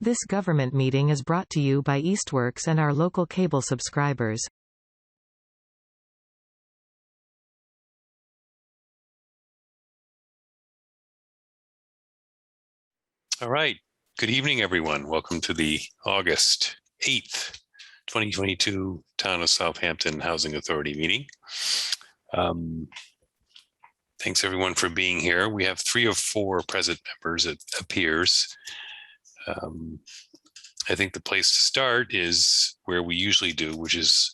This government meeting is brought to you by Eastworks and our local cable subscribers. All right. Good evening, everyone. Welcome to the August 8th, 2022 Town of Southampton Housing Authority meeting. Thanks, everyone, for being here. We have 3 of 4 present members, it appears. I think the place to start is where we usually do, which is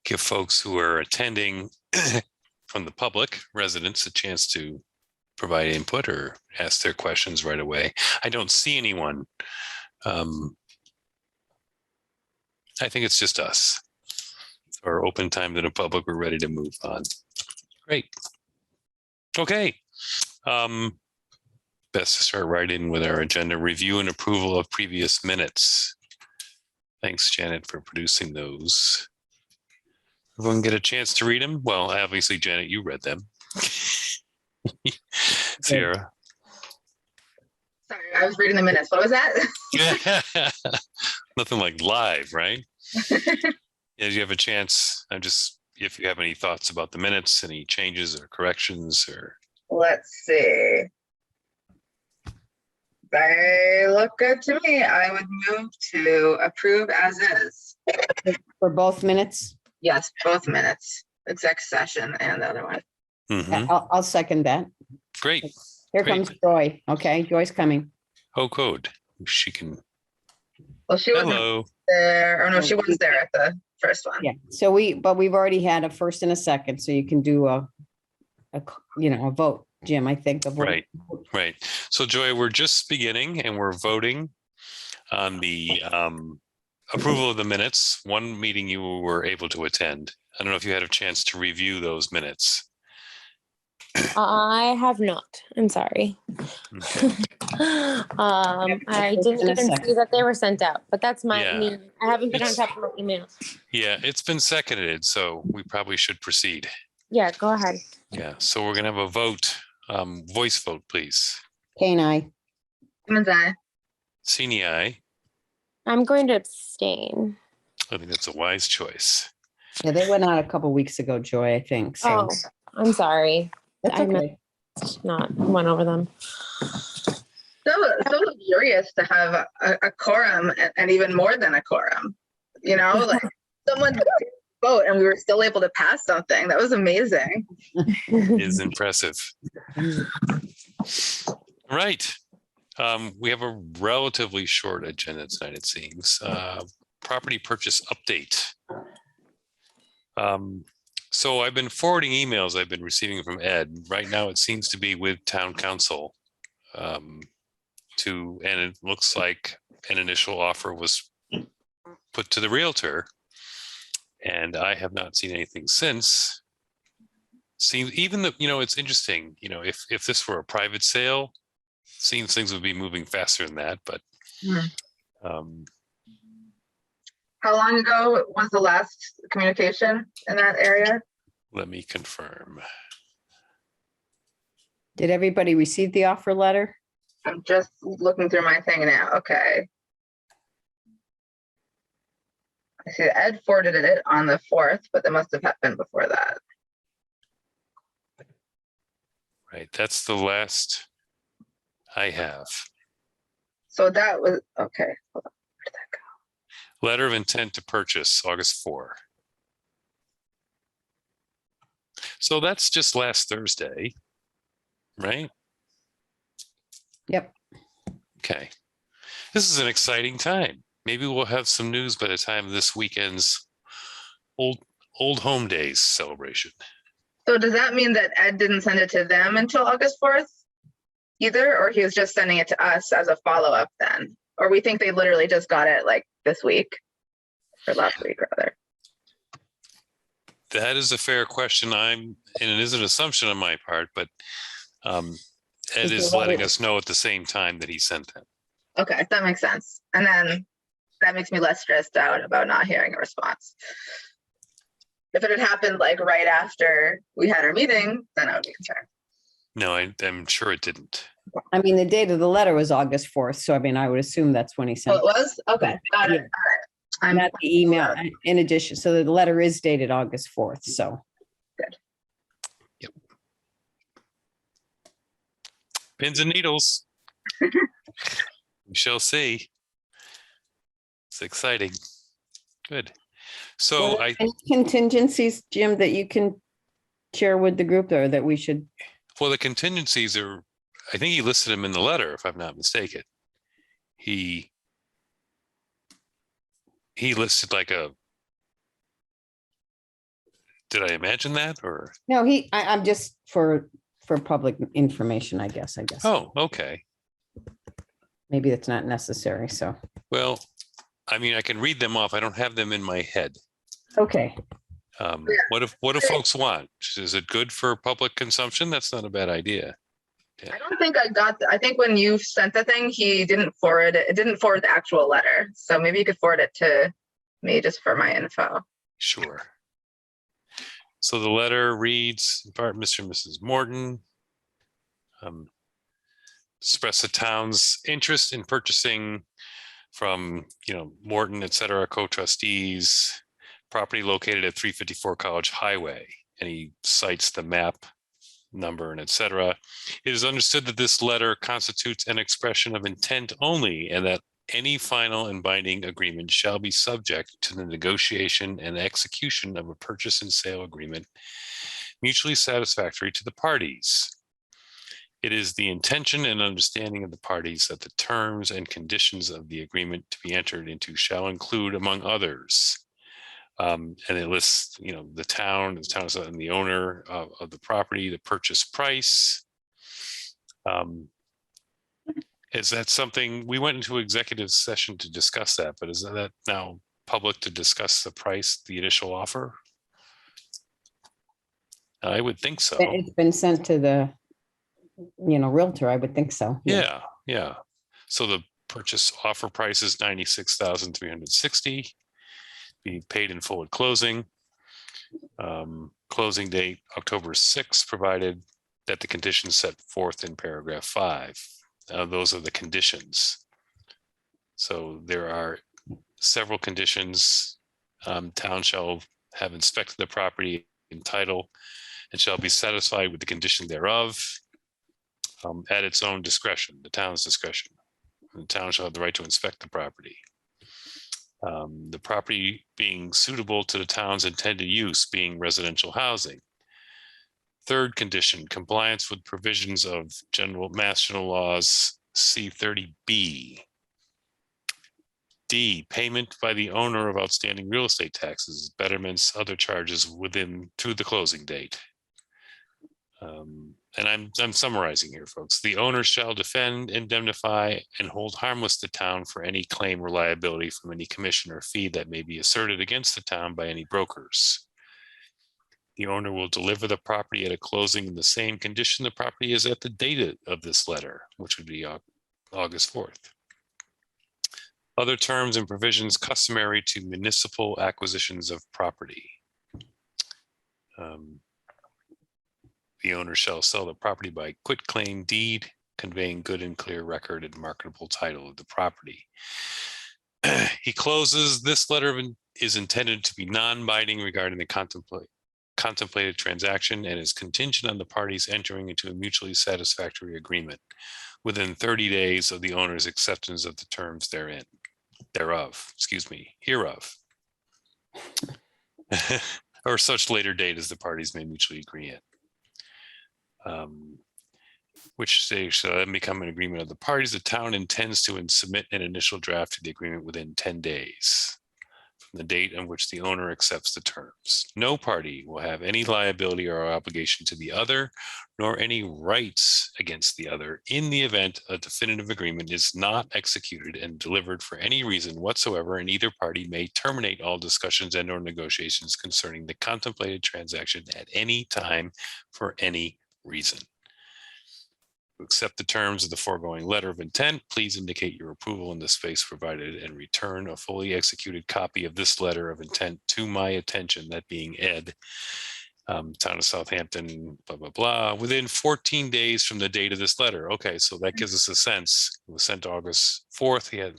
give folks who are attending from the public, residents, a chance to provide input or ask their questions right away. I don't see anyone. I think it's just us. Our open time to the public, we're ready to move on. Great. Okay. Best to start right in with our agenda. Review and approval of previous minutes. Thanks, Janet, for producing those. Everyone get a chance to read them? Well, obviously, Janet, you read them. Sierra. Sorry, I was reading the minutes. What was that? Nothing like live, right? Yeah, you have a chance. I'm just, if you have any thoughts about the minutes, any changes or corrections or. Let's see. They look good to me. I would move to approve as is. For both minutes? Yes, both minutes. Exec session and the other one. Mm-hmm. I'll second that. Great. Here Great. comes Joy. Okay, Joy's coming. Oh, code. She can. Well, she wasn't Hello. there. Oh no, she was there at the first one. Yeah. So we've already had a first and a second, so you can do a vote, Jim. I think a vote. Right. Right. So, Joy, we're just beginning and we're voting on the approval of the minutes. One meeting you were able to attend. I don't know if you had a chance to review those minutes. I have not. I'm sorry. Okay. I didn't even see that they were sent out, but that's me. I haven't been on top of my email. Yeah, it's been seconded, so we probably should proceed. Yeah, go ahead. Yeah, so we're gonna have a vote, voice vote, please. Kane, I. Simmons, aye. Sini, aye. I'm going to abstain. I think that's a wise choice. Yeah, they went out a couple weeks ago, Joy, I think. So Oh, I'm sorry. that's I okay. not went over them. So luxurious to have a quorum and even more than a quorum. You know, like someone did vote and we were still able to pass something. That was amazing. It is impressive. Right. We have a relatively short agenda tonight, it seems. Property purchase update. So I've been forwarding emails I've been receiving from Ed. Right now, it seems to be with town council. And it looks like an initial offer was put to the realtor. And I have not seen anything since. Seems even the, it's interesting, if this were a private sale, seems things would be moving faster than that, but. How long ago was the last communication in that area? Let me confirm. Did everybody receive the offer letter? I'm just looking through my thing now. Okay. I see Ed forwarded it on the 4th, but that must have happened before that. Right, that's the last I have. So that was, okay. Hold on. Where did that go? Letter of intent to purchase, August 4. So that's just last Thursday, right? Yep. Okay. This is an exciting time. Maybe we'll have some news by the time of this weekend's old home days celebration. So does that mean that Ed didn't send it to them until August 4th either? Or he was just sending it to us as a follow-up then? Or we think they literally just got it like this week or last week rather? That is a fair question. And it is an assumption on my part, but Ed is letting us know at the same time that he sent them. Okay, that makes sense. And then that makes me less stressed out about not hearing a response. If it had happened like right after we had our meeting, then I would be concerned. No, I'm sure it didn't. I mean, the date of the letter was August 4th, so I mean, I would assume that's when he Oh, sent it was? Okay, got it. Yeah. All right. I'm not the email in addition. So the letter is dated August 4th, so. Pins and needles. We shall see. It's exciting. Good. So Any contingencies, Jim, that you can share with the group or that we should? well, the contingencies are, I think he listed them in the letter, if I'm not mistaken. He listed like a, did I imagine that or? No, I'm just for public information, I guess. Oh, okay. Maybe that's not necessary, so. Well, I mean, I can read them off. I don't have them in my head. Okay. What do folks want? Is it good for public consumption? That's not a bad idea. I don't think I think when you sent the thing, he didn't forward it. It didn't forward the actual letter. So maybe you could forward it to me just for my info. Sure. So the letter reads, in part, Mr. and Mrs. Morton express the town's interest in purchasing from, Morton, et cetera, co-trustees, property located at 354 College Highway. And he cites the map number and et cetera. It is understood that this letter constitutes an expression of intent only and that any final and binding agreement shall be subject to the negotiation and execution of a purchase and sale agreement mutually satisfactory to the parties. It is the intention and understanding of the parties that the terms and conditions of the agreement to be entered into shall include, among others, and it lists, the town and the owner of the property, the purchase price. Is that something, we went into executive session to discuss that, but is that now public to discuss the price, the initial offer? I would think so. It's been sent to the, Realtor, I would think so. Yeah. So the purchase offer price is $96,360. Be paid in full at closing. Closing date, October 6th, provided that the conditions set forth in paragraph 5. Those are the conditions. So there are several conditions. Town shall have inspected the property in title and shall be satisfied with the condition thereof at its own discretion, the town's discretion. The town shall have the right to inspect the property. The property being suitable to the town's intended use, being residential housing. Third condition, compliance with provisions of Mass General Laws C30B. D, payment by the owner of outstanding real estate taxes, betterments, other charges through the closing date. And I'm summarizing here, folks. The owner shall defend, indemnify, and hold harmless the town for any claim or liability from any commission or fee that may be asserted against the town by any brokers. The owner will deliver the property at a closing in the same condition the property is at the date of this letter, which would be August 4th. Other terms and provisions customary to municipal acquisitions of property. The owner shall sell the property by quitclaim deed, conveying good and clear record and marketable title of the property. He closes, this letter is intended to be non-binding regarding the contemplated transaction and is contingent on the parties entering into a mutually satisfactory agreement within 30 days of the owner's acceptance of the terms hereof, or such later date as the parties may mutually agree in. Which shall then become an agreement of the parties. The town intends to submit an initial draft to the agreement within 10 days from the date on which the owner accepts the terms. No party will have any liability or obligation to the other, nor any rights against the other in the event a definitive agreement is not executed and delivered for any reason whatsoever, and either party may terminate all discussions and or negotiations concerning the contemplated transaction at any time for any reason. To accept the terms of the foregoing letter of intent, please indicate your approval in the space provided and return a fully executed copy of this letter of intent to my attention, that being Ed, Town of Southampton, blah, blah, blah, within 14 days from the date of this letter. Okay, so that gives us a sense. It was sent August 4th. He had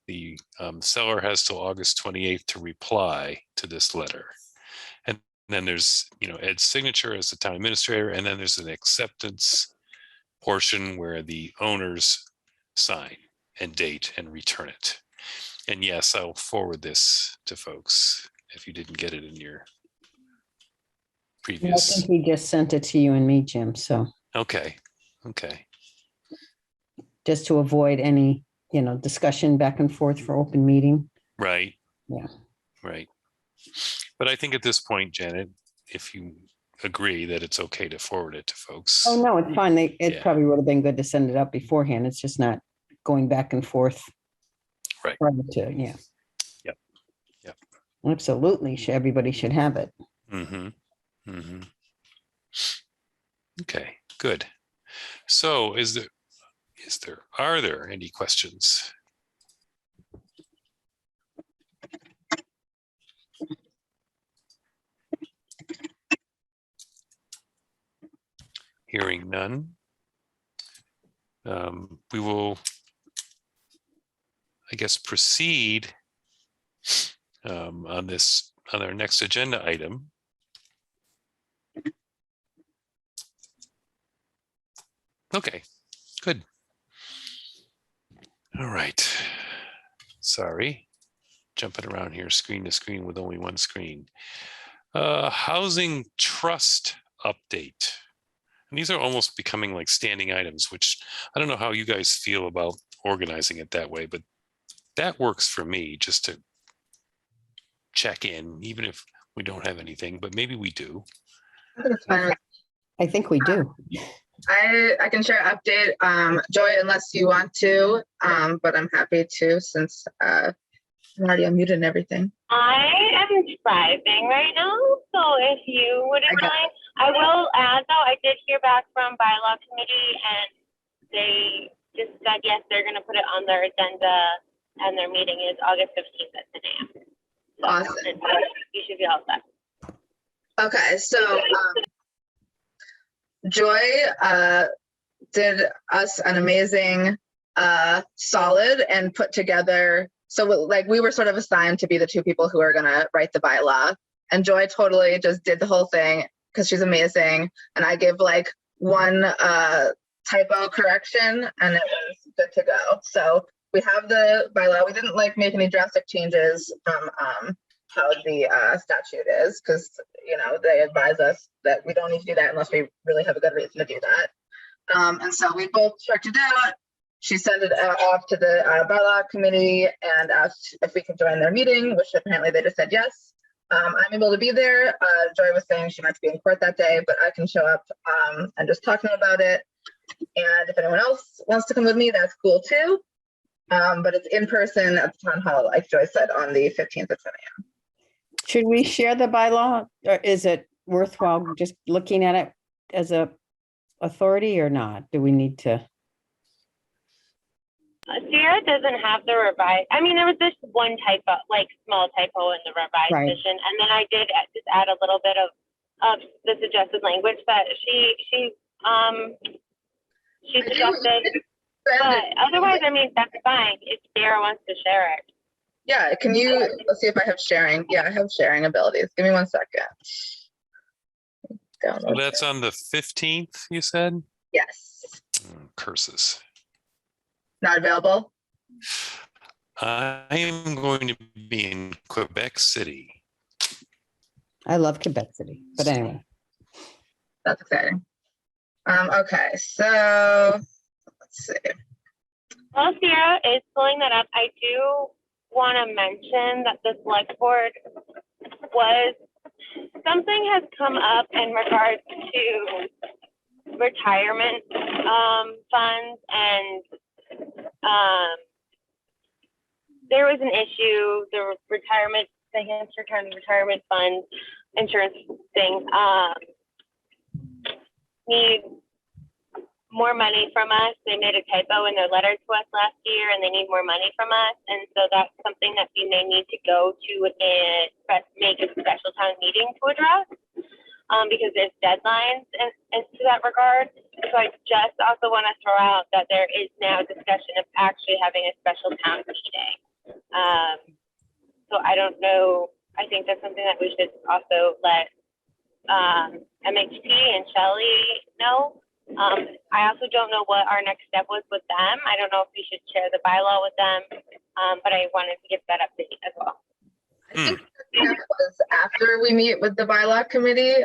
the seller has till August 28th to reply to this letter. And then there's, Ed's signature as the town administrator, and then there's an acceptance portion where the owners sign and date and return it. And yes, I'll forward this to folks if you didn't get it in your I previous. think he just sent it to you and me, Jim, so Okay. just to avoid any, discussion back and forth for open meeting. Right. Yeah. Right. But I think at this point, Janet, if you agree that it's okay to forward it to folks. Oh, no, it's fine. It Yeah. probably would have been good to send it up beforehand. It's just not going back and forth. Right. prior to, yeah. Yep. Absolutely. Everybody should have it. Okay, good. So are there any questions? Hearing none. We will, I guess, proceed on our next agenda item. Okay, good. All right. Sorry, jumping around here screen to screen with only one screen. Housing trust update. And these are almost becoming like standing items, which I don't know how you guys feel about organizing it that way, but that works for me just to check in, even if we don't have anything, but maybe we do. I think it's fine. I think we do. I can share an update, Joy, unless you want to, but I'm happy to since I'm already unmuted and everything. I am driving right now, so if you wouldn't mind, I will add though, I did hear back from bylaw committee and they just said, yes, they're going to put it on their agenda and their meeting is August 15th at 10 a.m. So, Awesome. You should be all set. Okay, so Joy did us an amazing solid and put together. So like we were sort of assigned to be the two people who are going to write the bylaw, and Joy totally just did the whole thing because she's amazing. And I gave like one typo correction and it was good to go. So we have the bylaw. We didn't like make any drastic changes from how the statute is because, they advise us that we don't need to do that unless we really have a good reason to do that. And so we both checked it out. She sent it off to the bylaw committee and asked if we could join their meeting, which apparently they just said yes. I'm able to be there. Joy was saying she might be in court that day, but I can show up and just talk to them about it. And if anyone else wants to come with me, that's cool too. But it's in person at the town hall, like Joy said, on the 15th at 10 a.m. Should we share the bylaw or is it worthwhile just looking at it as a authority or not? Do we need to? Sierra doesn't have the revised. I mean, there was this one typo, like small typo in the revised Right. edition, and then I did just add a little bit of the suggested language that she suggested. But otherwise, I mean, that's fine if Sierra wants to share it. Yeah, can you, let's see if I have sharing. Yeah, I have sharing abilities. Give me 1 second. So that's on the 15th, you said? Yes. Curses. Not available? I am going to be in Quebec City. I love Quebec City, but anyway. That's exciting. Okay, so let's see. While Sierra is pulling that up, I do want to mention that the select board something has come up in regards to retirement funds, and there was an issue. The Hampshire County Retirement Fund insurance thing need more money from us. They made a typo in their letter to us last year and they need more money from us. And so that's something that we may need to go to and make a special town meeting to address. because there's deadlines as to that regard. So I just also want to throw out that there is now discussion of actually having a special town meeting. So I don't know. I think that's something that we should also let MHP and Shelley know. I also don't know what our next step was with them. I don't know if we should share the bylaw with them, but I wanted to give that update as well. I think that was after we meet with the bylaw committee.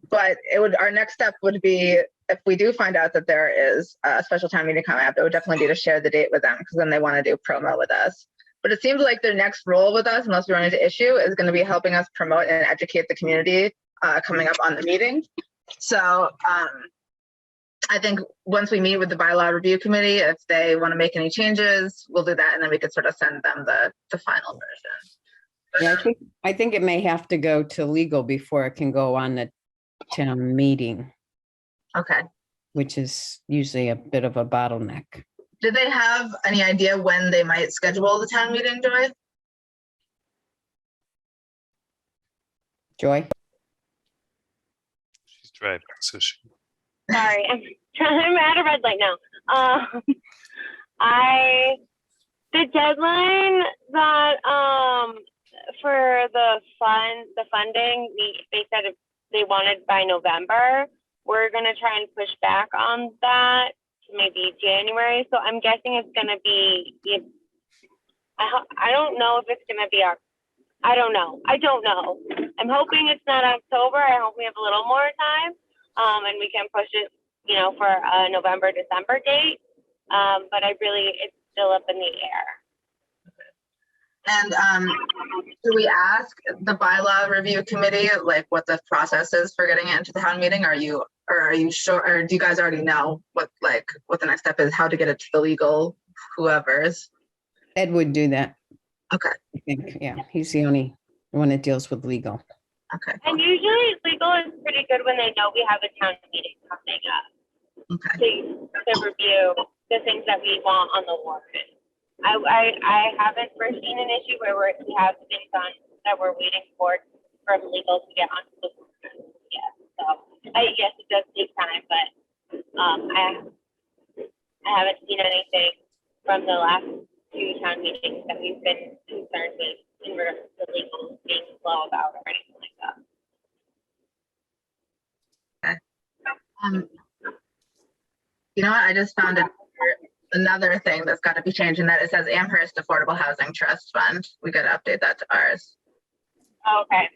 But our next step would be, if we do find out that there is a special town meeting coming up, it would definitely be to share the date with them, because then they want to do promo with us. But it seems like their next role with us, unless we run into issue, is going to be helping us promote and educate the community coming up on the meeting. So I think once we meet with the bylaw review committee, if they want to make any changes, we'll do that, and then we could sort of send them the final version. Yeah, I think it may have to go to legal before it can go on the town meeting, Okay. which is usually a bit of a bottleneck. Did they have any idea when they might schedule the town meeting, Joy? Joy? She's driving, so she. Sorry, I'm at a red light now. The deadline that for the funding, they said they wanted by November. We're gonna try and push back on that to maybe January. So I'm guessing it's gonna be. I don't know if it's gonna be I don't know. I'm hoping it's not October. I hope we have a little more time, and we can push it, for a November, December date. But it's still up in the air. And do we ask the bylaw review committee like what the process is for getting it into the town meeting? Are you sure, or do you guys already know what the next step is, how to get it to the legal whoever's? Ed would do that. Okay. I think, yeah, he's the only one that deals with legal. Okay. And usually legal is pretty good when they know we have a town meeting coming up. Okay. To review the things that we want on the warrant. I haven't first seen an issue where we have things on that we're waiting from legal to get onto the warrant. Yeah. So yes, it does take time, but I haven't seen anything from the last two town meetings that we've been concerned with in regards to legal being slow about or anything like that. Okay. You know what? I just found another thing that's got to be changed, and that it says Amherst Affordable Housing Trust Fund. We got to update that to ours. Okay.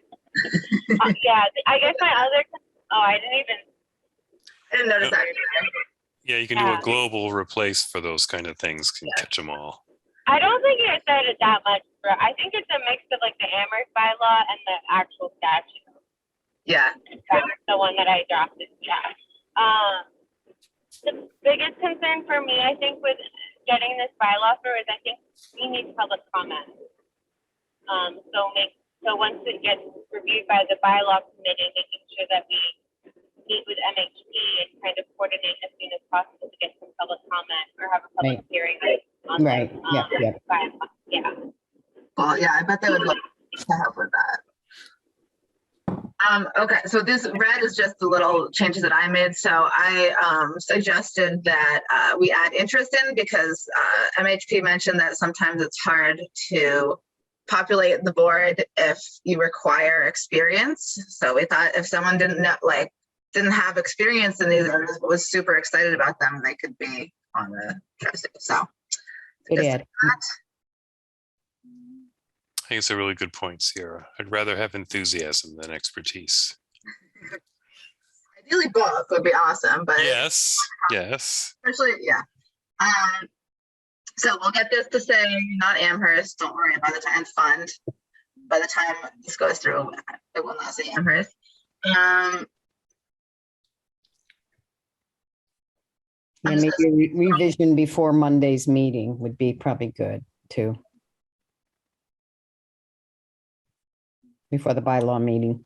Yeah, I guess my other. Oh, I didn't notice that. Yeah, you can do a global replace for those kind of things. Can catch them all. I don't think it said it that much. I think it's a mix of the Amherst bylaw and the actual statute. Yeah. That's the one that I drafted. Yeah. The biggest concern for me, I think, with getting this bylaw through is I think we need public comment. So once it gets reviewed by the bylaw committee, making sure that we meet with MHP and kind of coordinate as soon as possible to get some public comment or have a public hearing on Right. this bylaw. Yeah. Well, yeah, I bet they would love to help with that. Okay, so this red is just the little changes that I made. So I suggested that we add interest in, because MHP mentioned that sometimes it's hard to populate the board if you require experience. So we thought if someone didn't have experience in these areas but was super excited about them, they could be on the trustee. So Good ad. I think it's a really good point, Sierra. I'd rather have enthusiasm than expertise. Ideally both would be awesome, but yes, especially, yeah. So we'll get this to say not Amherst. Don't worry, by the time fund. By the time this goes through, it will not say Amherst. Yeah, maybe a revision before Monday's meeting would be probably good too. Before the bylaw meeting.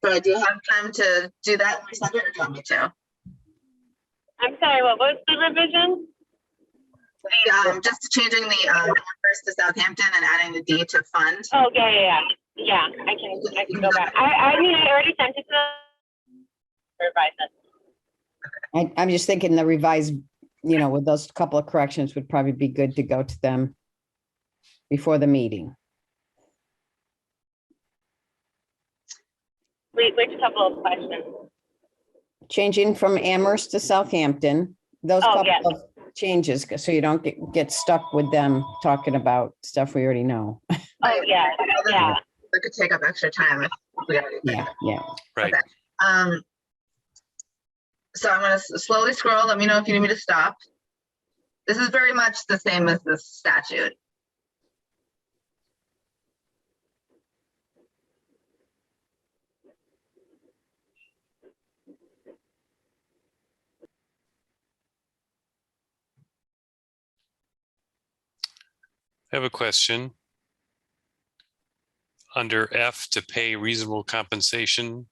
So do you have time to do that and resend it, or do you want me to? I'm sorry, what was the revision? Just changing the Amherst to Southampton and adding the D to fund. Oh, yeah. Yeah, I can go back. I mean, I already sent it to them. Revise it. I'm just thinking the revised, with those couple of corrections would probably be good to go to them before the meeting. Wait, which couple of questions? Changing from Amherst to Southampton, those Oh, couple yes. of changes, so you don't get stuck with them talking about stuff we already know. Oh, yeah, yeah. That could take up extra time if we already did that. Yeah. Right. Okay. So I'm gonna slowly scroll. Let me know if you need me to stop. This is very much the same as the statute. I have a question. Under F, to pay reasonable compensation,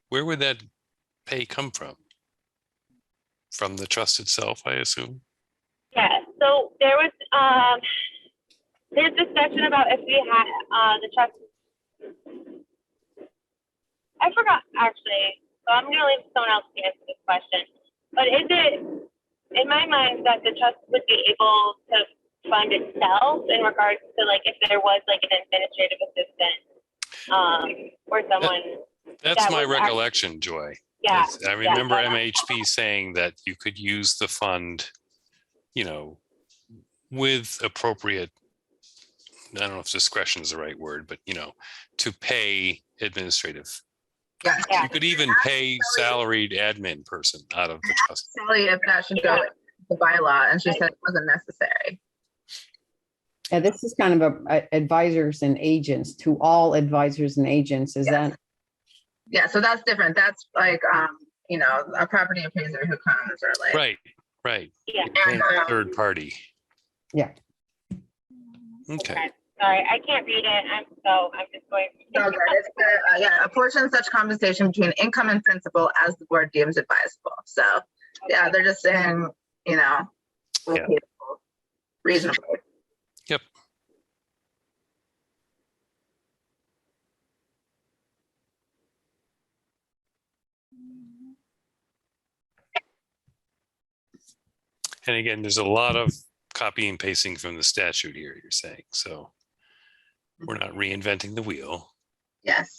where would that pay come from? From the trust itself, I assume? Yeah, so there's discussion about if we had the trust. I forgot actually, so I'm gonna leave someone else to answer this question. But is it, in my mind, that the trust would be able to fund itself in regards to like if there was like an administrative assistant or someone? That's that my was recollection, Joy. Yeah. I remember yeah. MHP saying that you could use the fund, with appropriate, I don't know if discretion is the right word, but, to pay administrative. Yes. Yeah. You could even pay salaried admin person out of the trust. Sally, if that should go with the bylaw, and she said it wasn't necessary. Yeah, this is kind of advisors and agents, to all advisors and agents, is Yes. that? Yeah, so that's different. That's like, a property appraiser who comes or like. Right. Yeah. Paying a third party. Yeah. Okay. Sorry, I can't read it. I'm just going. So good. It's apportion such compensation between income and principal as the board deems advisable. So, yeah, they're just saying, reasonable. Yep. And again, there's a lot of copy and pasting from the statute here, you're saying. So we're not reinventing the wheel, Yes.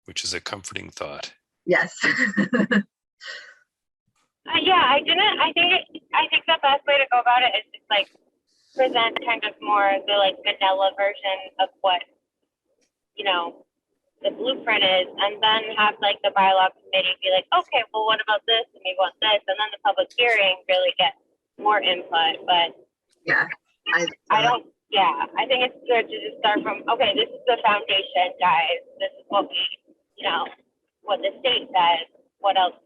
which is a comforting thought. Yes. Yeah, I didn't. I think the best way to go about it is just like present kind of more the like vanilla version of what the blueprint is, and then have like the bylaw committee be like, okay, well, what about this? And we want this, and then the public hearing really get more input. But Yeah. I don't. Yeah, I think it's good to just start from, okay, this is the foundation, guys. This is what we, what the state says. What else?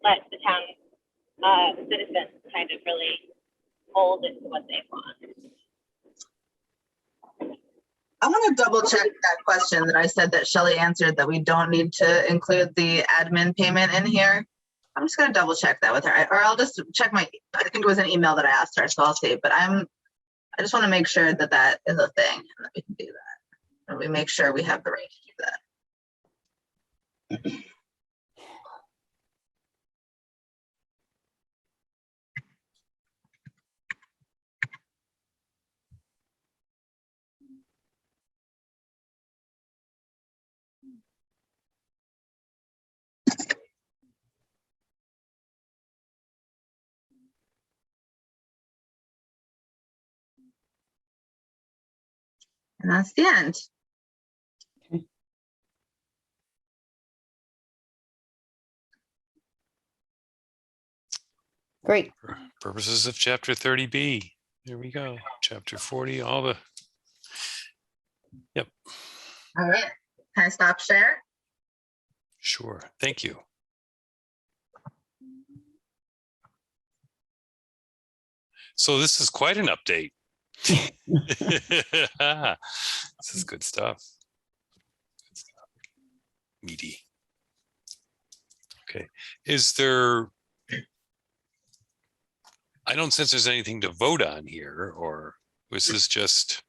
Let the town citizens kind of really mold into what they want. I want to double check that question that I said that Shelley answered, that we don't need to include the admin payment in here. I'm just going to double check that with her, or I'll just check I think it was an email that I asked her, so I'll see. But I just want to make sure that that is a thing and that we can do that. And we make sure we have the right to do that. And that's the end. Great. For purposes of chapter 30B. There we go. Chapter 40, all the. Yep. All right. Can I stop share? Sure. Thank you. So this is quite an update. This is good stuff. Meaty. Okay. Is there, I don't sense there's anything to vote on here, or was this just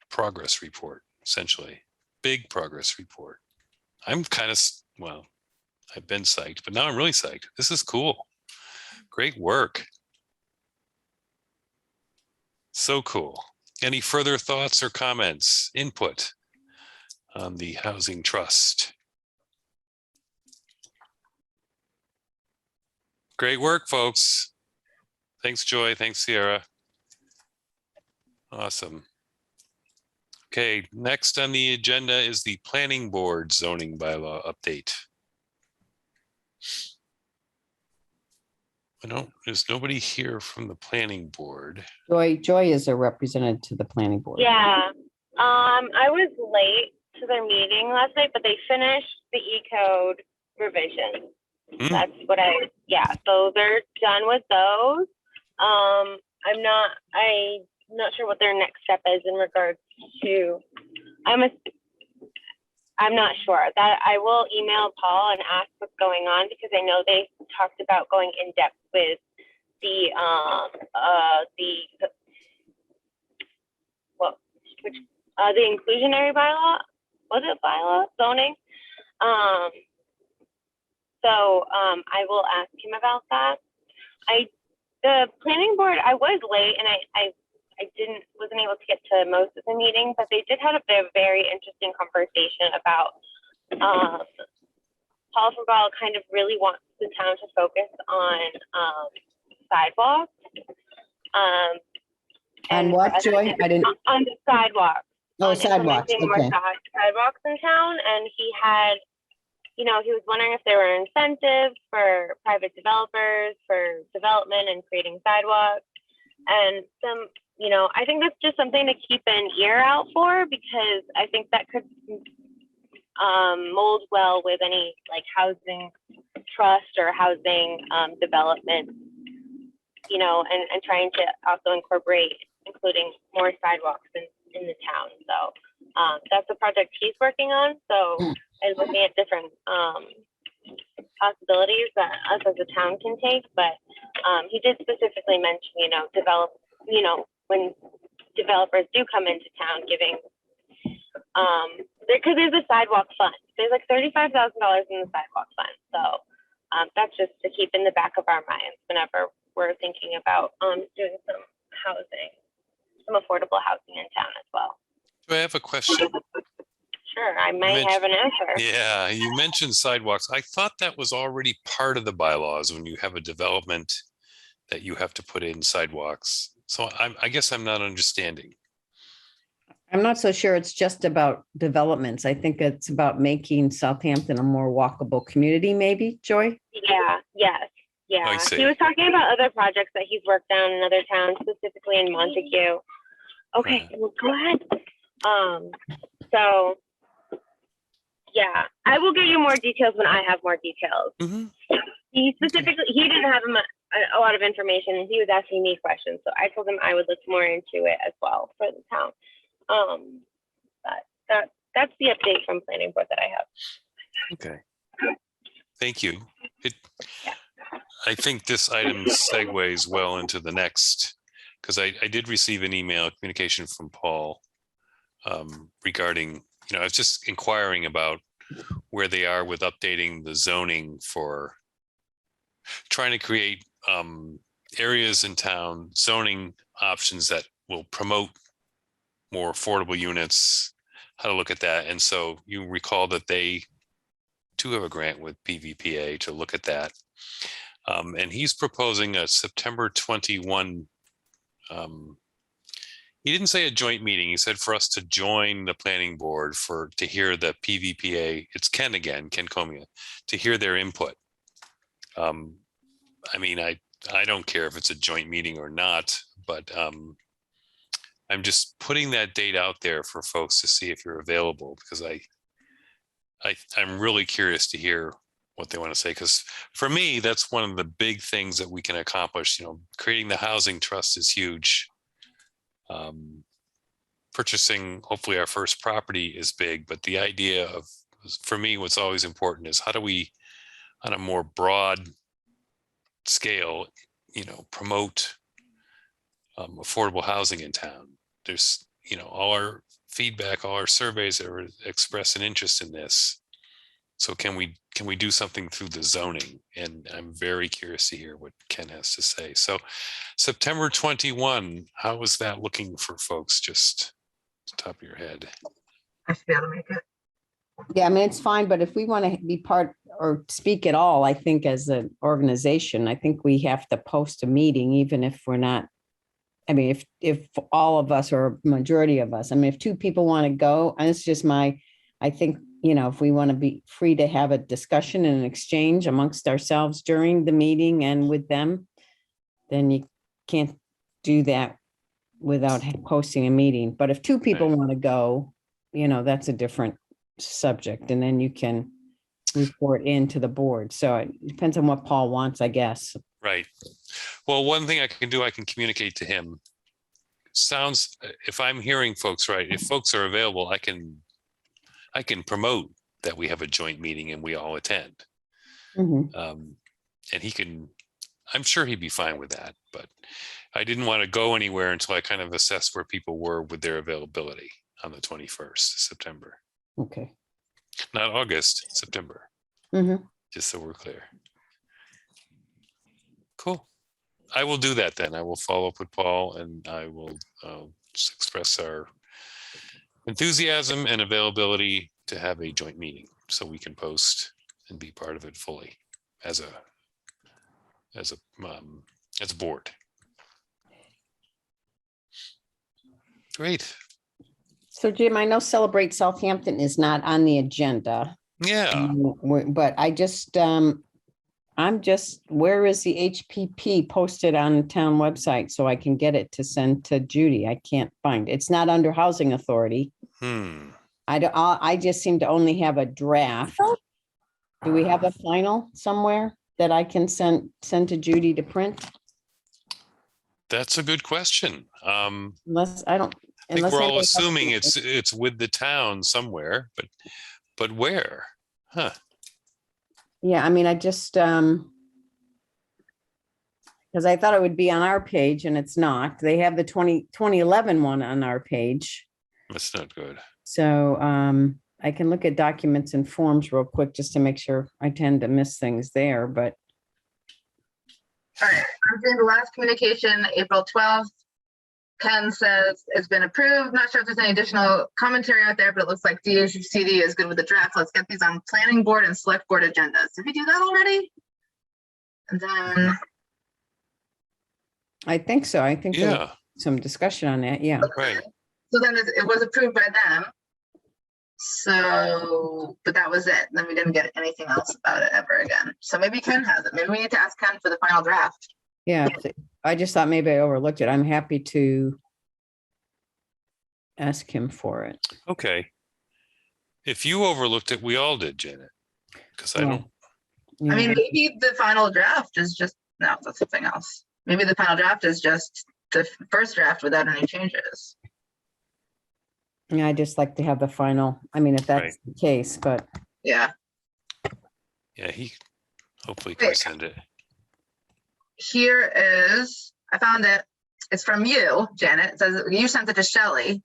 progress report, essentially. Big progress report. I'm kind of, well, I've been psyched, but now I'm really psyched. This is cool. Great work. So cool. Any further thoughts or comments, input on the Housing Trust? Great work, folks. Thanks, Joy. Thanks, Sierra. Awesome. Okay, next on the agenda is the Planning Board zoning bylaw update. There's nobody here from the Planning Board. Joy is a representative to the planning board. Yeah. I was late to their meeting last night, but they finished the E-code revision. That's what so they're done with those. I'm not sure what their next step is in regards to, I'm not sure. That I will email Paul and ask what's going on, because I know they talked about going in depth with the inclusionary bylaw. Was it bylaw zoning? I will ask him about that. The planning board, I was late and I wasn't able to get to most of the meeting, but they did have a very interesting conversation about Paul Fraball kind of really wants the town to focus on sidewalks. On what, Joy? I didn't. On the sidewalks. Oh, on sidewalks. implementing more Okay. sidewalks in town, and he had, he was wondering if there were incentives for private developers for development and creating sidewalks, and some, I think that's just something to keep an ear out for, because I think that could mold well with any like housing trust or housing development, and trying to also incorporate including more sidewalks in the town. So that's a project he's working on. So and looking at different possibilities that us as a town can take. But he did specifically mention, when developers do come into town, giving because there's a sidewalk fund. There's like $35,000 in the sidewalk fund. So that's just to keep in the back of our minds whenever we're thinking about doing some housing, some affordable housing in town as well. Do I have a question? Sure, I might have an answer. Yeah, you mentioned sidewalks. I thought that was already part of the bylaws when you have a development that you have to put in sidewalks. So I guess I'm not understanding. I'm not so sure it's just about developments. I think it's about making Southampton a more walkable community, maybe, Joy? Yeah, yes, yeah. I see. He was talking about other projects that he's worked on in other towns, specifically in Montague. Okay, well, go ahead. So, yeah, I will give you more details when I have more details. Mm-hmm. He didn't have a lot of information, and he was asking me questions. So I told him I would look more into it as well for the town. But that's the update from planning board that I have. Okay. Thank you. I think this item segues well into the next, because I did receive an email communication from Paul regarding, I was just inquiring about where they are with updating the zoning for trying to create areas in town, zoning options that will promote more affordable units, how to look at that. And so you recall that they do have a grant with PVPA to look at that. And he's proposing a September 21. He didn't say a joint meeting. He said for us to join the planning board to hear the PVPA. It's Ken again, Ken Comia, to hear their input. I mean, I don't care if it's a joint meeting or not, but I'm just putting that date out there for folks to see if you're available, because I'm really curious to hear what they want to say. Because for me, that's one of the big things that we can accomplish. Creating the housing trust is huge. Purchasing, hopefully, our first property is big, but the idea of, for me, what's always important is how do we, on a more broad scale, promote affordable housing in town. There's, all our feedback, all our surveys that express an interest in this. So can we do something through the zoning? And I'm very curious to hear what Ken has to say. So September 21, how is that looking for folks? Just top of your head. I should be able to make it. Yeah, I mean, it's fine, but if we want to be part or speak at all, I think as an organization, I think we have to post a meeting, even if we're not. I mean, if all of us or majority of us, I mean, if two people want to go, and it's just I think, if we want to be free to have a discussion and an exchange amongst ourselves during the meeting and with them, then you can't do that without posting a meeting. But if two people want to go, that's a different subject, and then you can report into the board. So it depends on what Paul wants, I guess. Right. Well, one thing I can do, I can communicate to him. Sounds, if I'm hearing folks right, if folks are available, I can promote that we have a joint meeting and we all attend. Mhm. And he can, I'm sure he'd be fine with that, but I didn't want to go anywhere until I kind of assessed where people were with their availability on the 21st September. Okay. Not August, September. Mhm. Just so we're clear. Cool. I will do that then. I will follow up with Paul and I will just express our enthusiasm and availability to have a joint meeting so we can post and be part of it fully as a board. Great. So Jim, I know Celebrate Southampton is not on the agenda. Yeah. But where is the HPP posted on the town website so I can get it to send to Judy? I can't find it. It's not under Housing Authority. I just seem to only have a draft. Do we have a final somewhere that I can send to Judy to print? That's a good question. Unless I don't. I think we're all assuming it's with the town somewhere, but where? Huh. Yeah, I mean, I just because I thought it would be on our page and it's not. They have the 2011 one on our page. That's not good. So I can look at documents and forms real quick just to make sure. I tend to miss things there, but. All right, I'm doing the last communication, April 12th. Ken says it's been approved. Not sure if there's any additional commentary out there, but it looks like DHCD is good with the draft. Let's get these on planning board and select board agendas. Did we do that already? And then I think so. I think there was some discussion on that. Yeah. Right. So then it was approved by them. So, but that was it. Then we didn't get anything else about it ever again. So maybe Ken has it. Maybe we need to ask Ken for the final draft. Yeah. I just thought maybe I overlooked it. I'm happy to ask him for it. Okay. If you overlooked it, we all did, Janet. Because I don't. Yeah. I mean, maybe the final draft is just, no, that's something else. Maybe the final draft is just the first draft without any changes. Yeah, I just like to have the final. I mean, if that's the case, but Yeah. Yeah, he hopefully can send it. Here is, I found it. It's from you, Janet. It says you sent it to Shelley.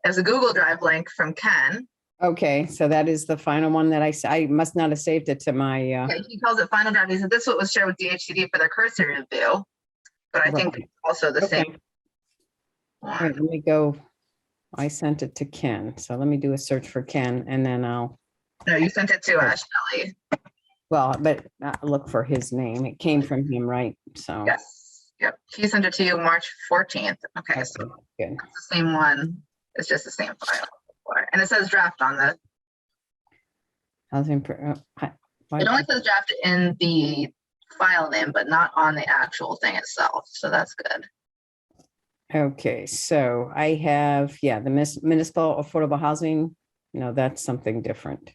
As a Google Drive link from Ken. okay, so that is the final one that I must not have saved it to my. Okay, he calls it final draft. He said this is what was shared with DHCD for their cursory review, but I think it's also the same. All right, let me go. I sent it to Ken, so let me do a search for Ken, and then I'll. No, you sent it to Shelley. Well, but look for his name. It came from him, right? So. Yes. Yep. He sent it to you March 14th. Okay, so good. it's the same one. It's just the same file. And it says draft on the. It only says draft in the file name, but not on the actual thing itself. So that's good. Okay, so I have, the municipal affordable housing. No, that's something different.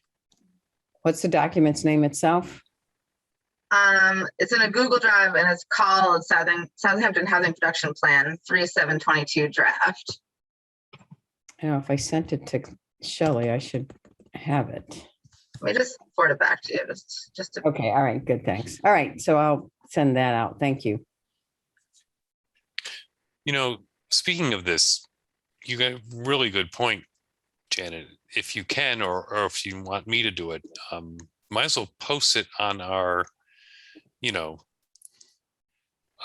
What's the document's name itself? It's in a Google Drive and it's called Southampton Housing Production Plan 3722 draft. I know if I sent it to Shelley, I should have it. Let me just forward it back to you. Just to... Okay, all right, good, thanks. All right, so I'll send that out. Thank you. You know, speaking of this, you got a really good point. Janet, if you can, or if you want me to do it, might as well post it on our,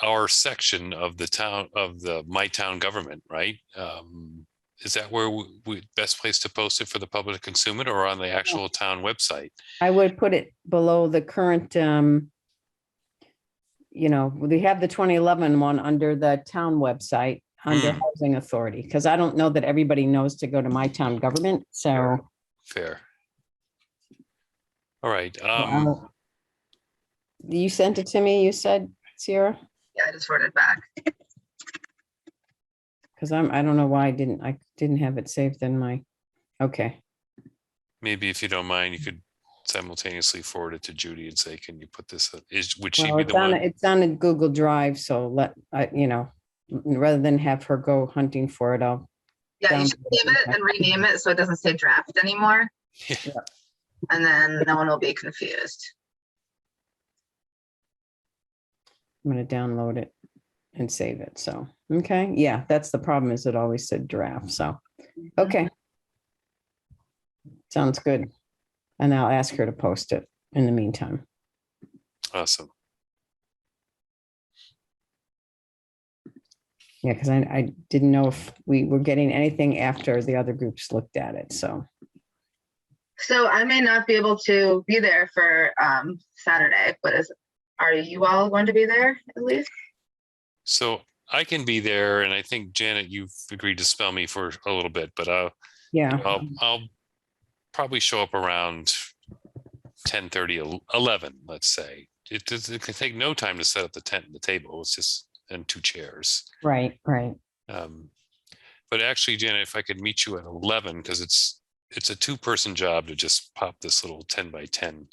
our section of the town, of the My Town Government, right? Is that where we best place to post it for the public to consume it, or on the actual town website? I would put it below the current, we have the 2011 one under the town website, under Housing Authority, because I don't know that everybody knows to go to My Town Government, so. Fair. All right. You sent it to me, you said, Sierra? Yeah, I just forwarded back. Because I don't know why I didn't have it saved in my, okay. Maybe if you don't mind, you could simultaneously forward it to Judy and say, can you put this, would she Well, be the one? it's on a Google Drive, so rather than have her go hunting for it, I'll. Yeah, you should save it and rename it so it doesn't say draft anymore. Yeah. And then no one will be confused. I'm gonna download it and save it, so, okay, yeah, that's the problem, is it always said draft, so, okay. Sounds good. And I'll ask her to post it in the meantime. Awesome. Yeah, because I didn't know if we were getting anything after the other groups looked at it, so. So I may not be able to be there for Saturday, but are you all going to be there at least? So I can be there, and I think Janet, you've agreed to spell me for a little bit, but Yeah, I'll probably show up around 10:30, 11, let's say. It can take no time to set up the tent and the table. It's just, and 2 chairs. right. But actually, Janet, if I could meet you at 11, because it's a 2-person job to just pop this little 10 by 10.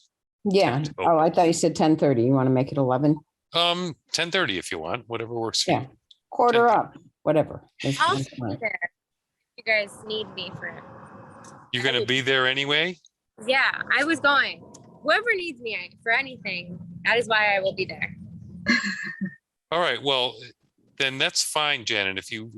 Yeah, oh, I thought you said 10:30. You want to make it 11? 10:30 if you want, whatever works for Yeah, you. quarter up, whatever. That's I'll fine. be there. You guys need me for it. You're going to be there anyway? Yeah, I was going. Whoever needs me for anything, that is why I will be there. All right, well, then that's fine, Janet. If you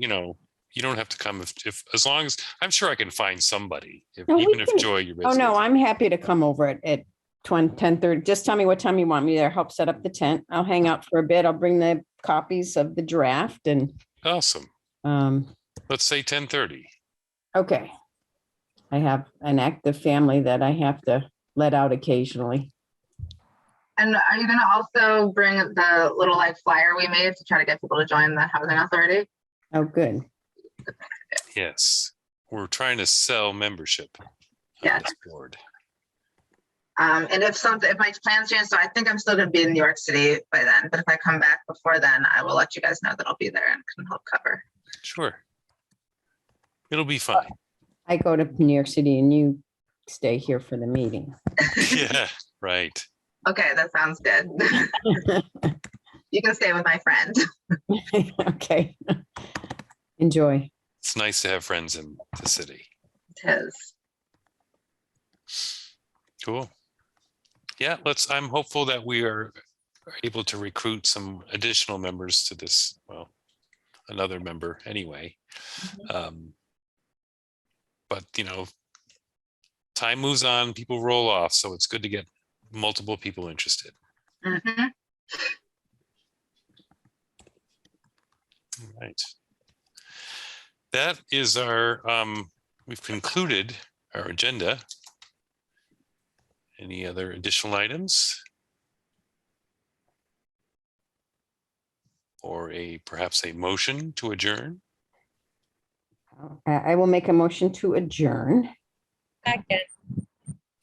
don't have to come if as long as, I'm sure I can find somebody, No, even if can- Joy, you're Oh, busy. no, I'm happy to come over at 10:30. Just tell me what time you want me there. Help set up the tent. I'll hang out for a bit. I'll bring the copies of the draft and, Awesome. Let's say 10:30. okay. I have an active family that I have to let out occasionally. And are you going to also bring the little flyer we made to try to get people to join the Housing Authority? Oh, good. Yes, we're trying to sell membership on Yeah. this board. And if my plans change, so I think I'm still going to be in New York City by then, but if I come back before then, I will let you guys know that I'll be there and can help cover. Sure. It'll be fine. I go to New York City and you stay here for the meeting. Yeah, right. Okay, that sounds good. You can stay with my friend. Okay. Enjoy. It's nice to have friends in the city. It is. Cool. Yeah, I'm hopeful that we are able to recruit some additional members to this, well, another member anyway. But time moves on, people roll off, so it's good to get multiple people interested. Mhm. All right. That is we've concluded our agenda. Any other additional items? Or perhaps a motion to adjourn? I will make a motion to adjourn. Second.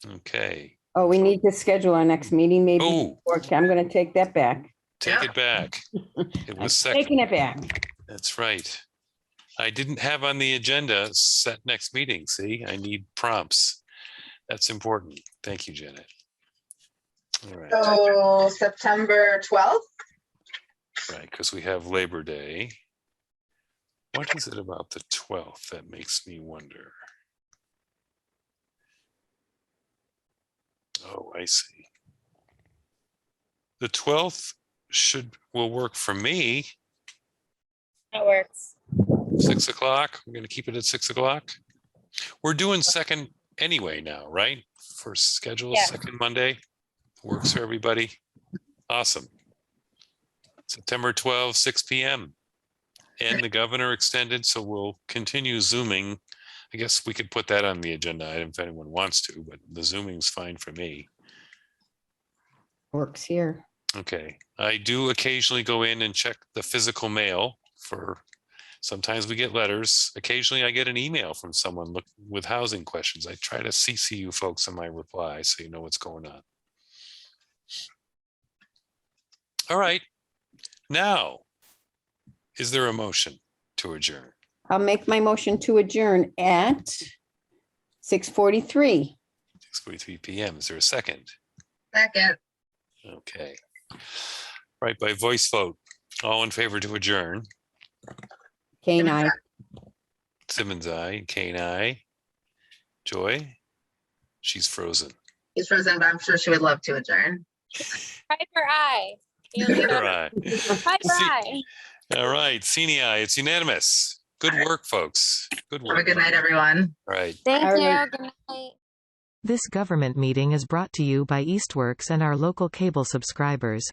Okay. Oh, we need to schedule our next meeting, maybe. Oh. Okay, I'm going to take that back. Take Yeah. it back. It I'm was second. taking it back. That's right. I didn't have on the agenda set next meeting. See, I need prompts. That's important. Thank you, Janet. All right, So September 12th? right, because we have Labor Day. What is it about the 12th that makes me wonder? Oh, I see. The 12th will work for me. That works. 6 o'clock. We're going to keep it at 6 o'clock. We're doing second anyway now, right? For schedule, Yeah. second Monday. Works for everybody. Awesome. September 12, 6 p.m. And the governor extended, so we'll continue Zooming. I guess we could put that on the agenda item if anyone wants to, but the Zooming's fine for me. Works here. Okay. I do occasionally go in and check the physical mail for, sometimes we get letters. Occasionally I get an email from someone with housing questions. I try to CC you folks in my reply so you know what's going on. All right. Now, is there a motion to adjourn? I'll make my motion to adjourn at 6:43. 6:43 p.m. Is there a second? Second. Okay. Right, by voice vote. All in favor to adjourn. Kane, I. Simmons, aye. Kane, aye. Joy? She's frozen. He's frozen, but I'm sure she would love to adjourn. Piper, aye. All right. Piper, aye. All right. Sini, aye. It's unanimous. Good work, folks. Good work. Have a good night, everyone. All right. Thank All you. right. Good night. This government meeting is brought to you by Eastworks and our local cable subscribers.